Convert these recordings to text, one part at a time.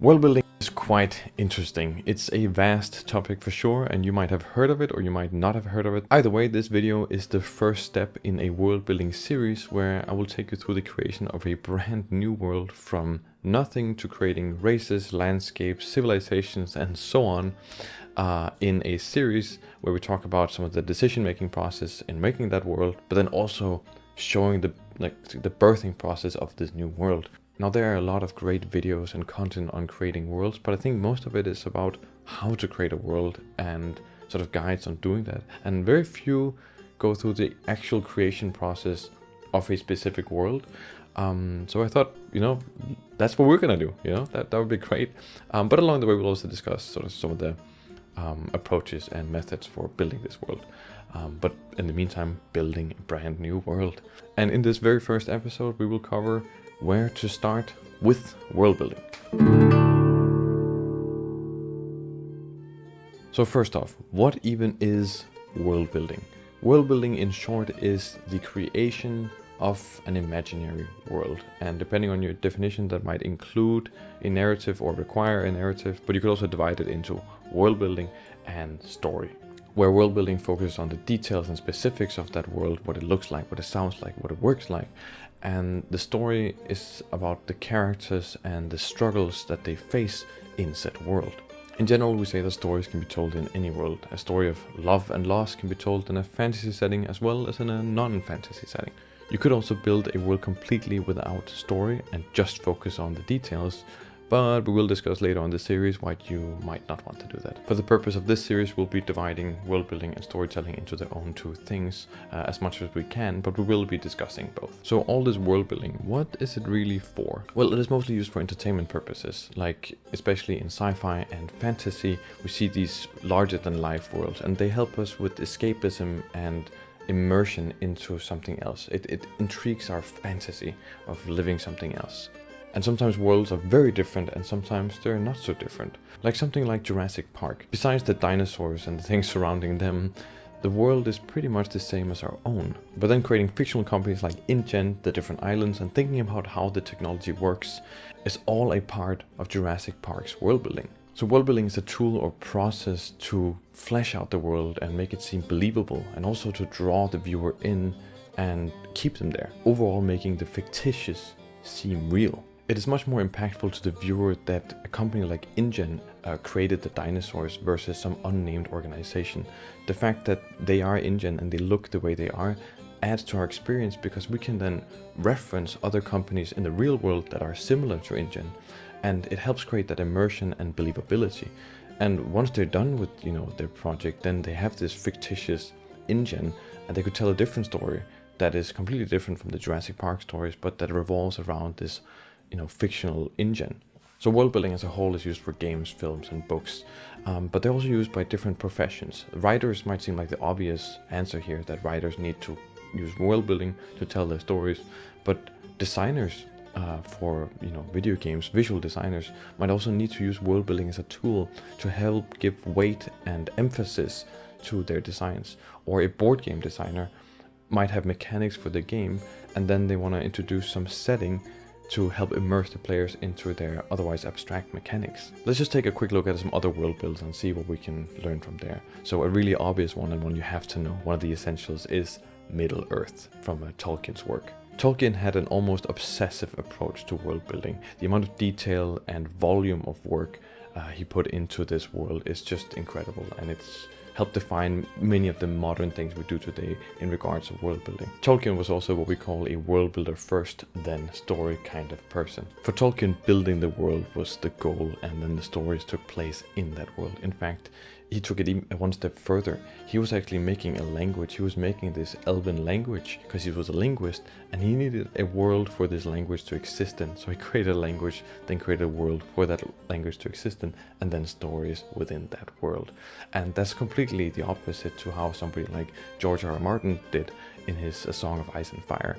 World building is quite interesting. It's a vast topic for sure, and you might have heard of it or you might not have heard of it. Either way, this video is the first step in a world building series where I will take you through the creation of a brand new world from nothing to creating races, landscapes, civilizations, and so on in a series where we talk about some of the decision-making process in making that world, but then also showing the birthing process of this new world. Now, there are a lot of great videos and content on creating worlds, but I think most of it is about how to create a world and sort of guides on doing that. And very few go through the actual creation process of a specific world. So I thought, that's what we're gonna do. That would be great. But along the way, we'll also discuss sort of some of the approaches and methods for building this world. But in the meantime, building a brand new world. And in this very first episode, we will cover where to start with world building. So first off, what even is world building? World building in short is the creation of an imaginary world, and depending on your definition, that might include a narrative or require a narrative, but you could also divide it into world building and story, where world building focuses on the details and specifics of that world, what it looks like, what it sounds like, what it works like. And the story is about the characters and the struggles that they face in said world. In general, we say that stories can be told in any world. A story of love and loss can be told in a fantasy setting as well as in a non-fantasy setting. You could also build a world completely without story and just focus on the details, but we will discuss later on the series why you might not want to do that. For the purpose of this series, we'll be dividing world building and storytelling into their own two things as much as we can, but we will be discussing both. So all this world building, what is it really for? Well, it is mostly used for entertainment purposes, like especially in sci-fi and fantasy, we see these larger than life worlds, and they help us with escapism and immersion into something else. It intrigues our fantasy of living something else. And sometimes worlds are very different and sometimes they're not so different. Like something like Jurassic Park. Besides the dinosaurs and the things surrounding them, the world is pretty much the same as our own. But then creating fictional companies like InGen, the different islands, and thinking about how the technology works is all a part of Jurassic Park's world building. So world building is a tool or process to flesh out the world and make it seem believable, and also to draw the viewer in and keep them there, overall making the fictitious seem real. It is much more impactful to the viewer that a company like InGen created the dinosaurs versus some unnamed organization. The fact that they are InGen and they look the way they are adds to our experience, because we can then reference other companies in the real world that are similar to InGen, and it helps create that immersion and believability. And once they're done with their project, then they have this fictitious InGen, and they could tell a different story that is completely different from the Jurassic Park stories, but that revolves around this fictional InGen. So world building as a whole is used for games, films, and books, but they're also used by different professions. Writers might seem like the obvious answer here, that writers need to use world building to tell their stories, but designers for video games, visual designers, might also need to use world building as a tool to help give weight and emphasis to their designs. Or a board game designer might have mechanics for the game, and then they want to introduce some setting to help immerse the players into their otherwise abstract mechanics. Let's just take a quick look at some other world builds and see what we can learn from there. So a really obvious one, and one you have to know, one of the essentials, is Middle Earth from Tolkien's work. Tolkien had an almost obsessive approach to world building. The amount of detail and volume of work he put into this world is just incredible, and it's helped define many of the modern things we do today in regards to world building. Tolkien was also what we call a world builder first, then story kind of person. For Tolkien, building the world was the goal, and then the stories took place in that world. In fact, he took it even one step further. He was actually making a language. He was making this Elven language because he was a linguist, and he needed a world for this language to exist in. So he created a language, then created a world for that language to exist in, and then stories within that world. And that's completely the opposite to how somebody like George R.R. Martin did in his A Song of Ice and Fire.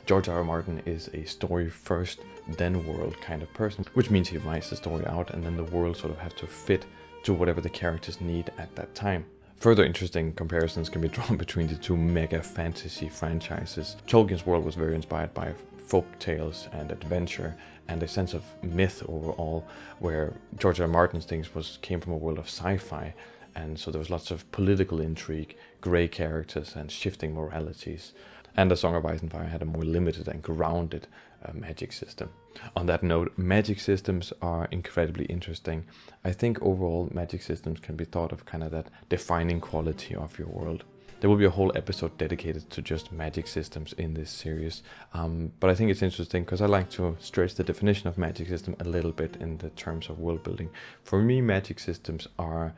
George R.R. Martin is a story first, then world kind of person, which means he writes the story out, and then the world sort of has to fit to whatever the characters need at that time. Further interesting comparisons can be drawn between the two mega fantasy franchises. Tolkien's world was very inspired by folk tales and adventure and a sense of myth overall, where George R. R. Martin's things came from a world of sci-fi, and so there was lots of political intrigue, grey characters, and shifting moralities. And A Song of Ice and Fire had a more limited and grounded magic system. On that note, magic systems are incredibly interesting. I think overall magic systems can be thought of kind of that defining quality of your world. There will be a whole episode dedicated to just magic systems in this series, but I think it's interesting because I like to stretch the definition of magic system a little bit in the terms of world building. For me, magic systems are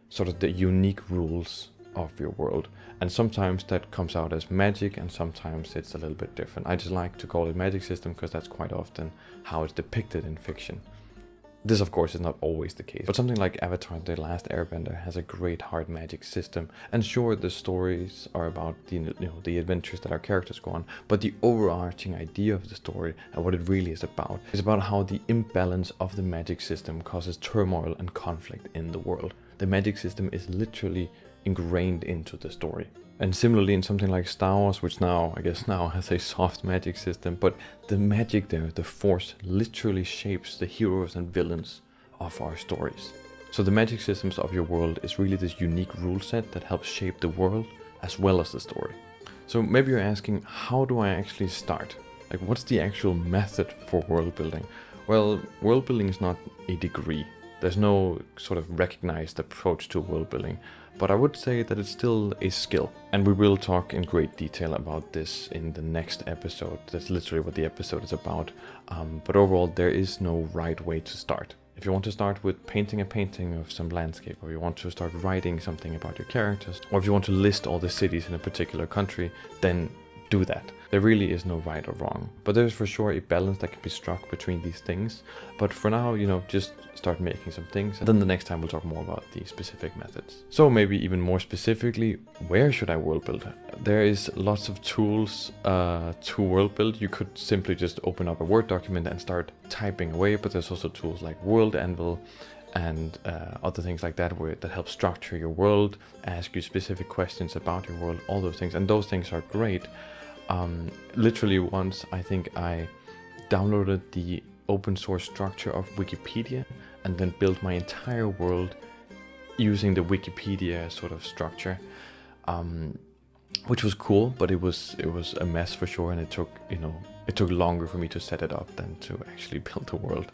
sort of the unique rules of your world, and sometimes that comes out as magic and sometimes it's a little bit different. I just like to call it magic system because that's quite often how it's depicted in fiction. This, of course, is not always the case, but something like Avatar: The Last Airbender has a great hard magic system. And sure, the stories are about the adventures that our characters go on, but the overarching idea of the story and what it really is about how the imbalance of the magic system causes turmoil and conflict in the world. The magic system is literally ingrained into the story. And similarly in something like Star Wars, which I guess now has a soft magic system, but the magic there, the force, literally shapes the heroes and villains of our stories. So the magic systems of your world is really this unique rule set that helps shape the world as well as the story. So maybe you're asking, how do I actually start? Like, what's the actual method for world building? Well, world building is not a degree. There's no sort of recognized approach to world building, but I would say that it's still a skill. And we will talk in great detail about this in the next episode. That's literally what the episode is about. But overall, there is no right way to start. If you want to start with painting a painting of some landscape, or you want to start writing something about your characters, or if you want to list all the cities in a particular country, then do that. There really is no right or wrong, but there's for sure a balance that can be struck between these things. But for now, just start making some things, and then the next time we'll talk more about the specific methods. So maybe even more specifically, where should I world build? There is lots of tools to world build. You could simply just open up a Word document and start typing away, but there's also tools like World Anvil and other things like that that help structure your world, ask you specific questions about your world, all those things, and those things are great. Literally once I think I downloaded the open source structure of Wikipedia and then built my entire world using the Wikipedia sort of structure, which was cool, but it was a mess for sure, and it took longer for me to set it up than to actually build the world.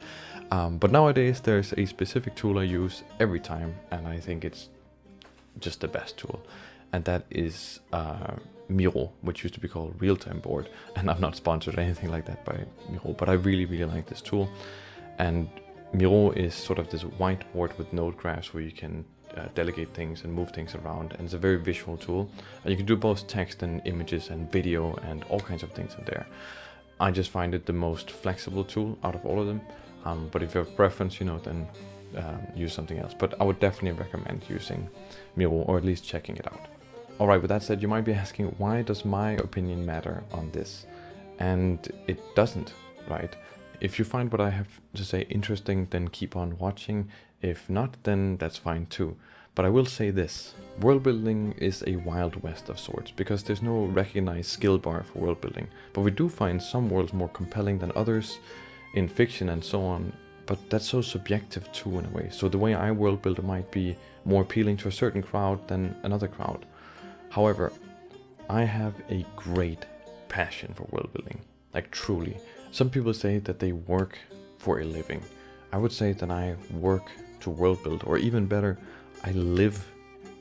But nowadays there's a specific tool I use every time, and I think it's just the best tool, and that is Miro, which used to be called Realtime Board, and I'm not sponsored or anything like that by Miro, but I really like this tool. And Miro is sort of this whiteboard with node graphs where you can delegate things and move things around, and it's a very visual tool, and you can do both text and images and video and all kinds of things in there. I just find it the most flexible tool out of all of them, but if you have preference, then use something else. But I would definitely recommend using Miro, or at least checking it out. Alright, with that said, you might be asking, why does my opinion matter on this? And it doesn't, right? If you find what I have to say interesting, then keep on watching. If not, then that's fine too. But I will say this, world building is a wild west of sorts, because there's no recognized skill bar for world building. But we do find some worlds more compelling than others in fiction and so on, but that's so subjective too in a way. So the way I world build might be more appealing to a certain crowd than another crowd. However, I have a great passion for world building, like truly. Some people say that they work for a living. I would say that I work to world build, or even better, I live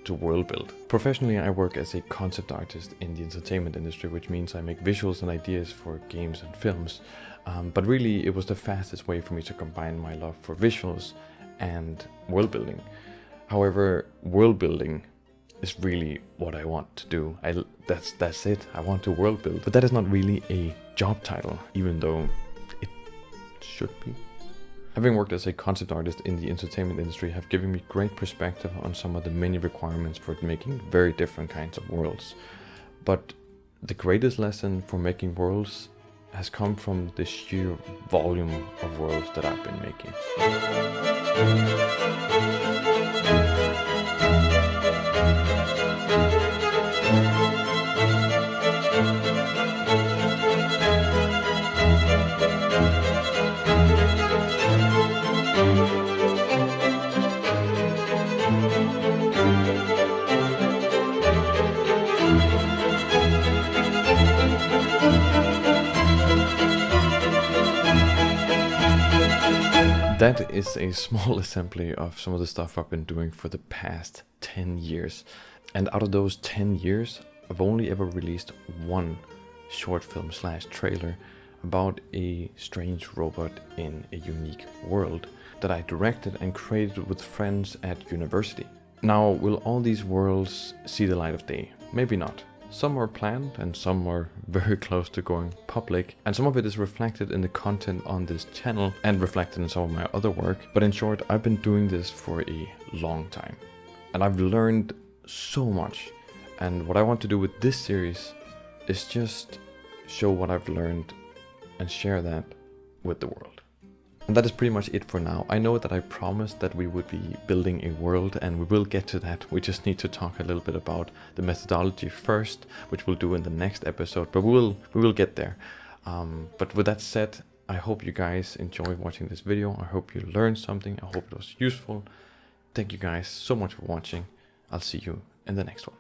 to world build. Professionally, I work as a concept artist in the entertainment industry, which means I make visuals and ideas for games and films. But really, it was the fastest way for me to combine my love for visuals and world building. However, world building is really what I want to do. That's it. I want to world build. But that is not really a job title, even though it should be. Having worked as a concept artist in the entertainment industry have given me great perspective on some of the many requirements for making very different kinds of worlds. But the greatest lesson for making worlds has come from the sheer volume of worlds that I've been making. That is a small assembly of some of the stuff I've been doing for the past 10 years. And out of those 10 years, I've only ever released one short film / trailer about a strange robot in a unique world that I directed and created with friends at university. Now, will all these worlds see the light of day? Maybe not. Some were planned and some were very close to going public, and some of it is reflected in the content on this channel and reflected in some of my other work. But in short, I've been doing this for a long time and I've learned so much, and what I want to do with this series is just show what I've learned and share that with the world. And that is pretty much it for now. I know that I promised that we would be building a world, and we will get to that. We just need to talk a little bit about the methodology first, which we'll do in the next episode, but we will get there. But with that said, I hope you guys enjoy watching this video. I hope you learned something. I hope it was useful. Thank you guys so much for watching. I'll see you in the next one.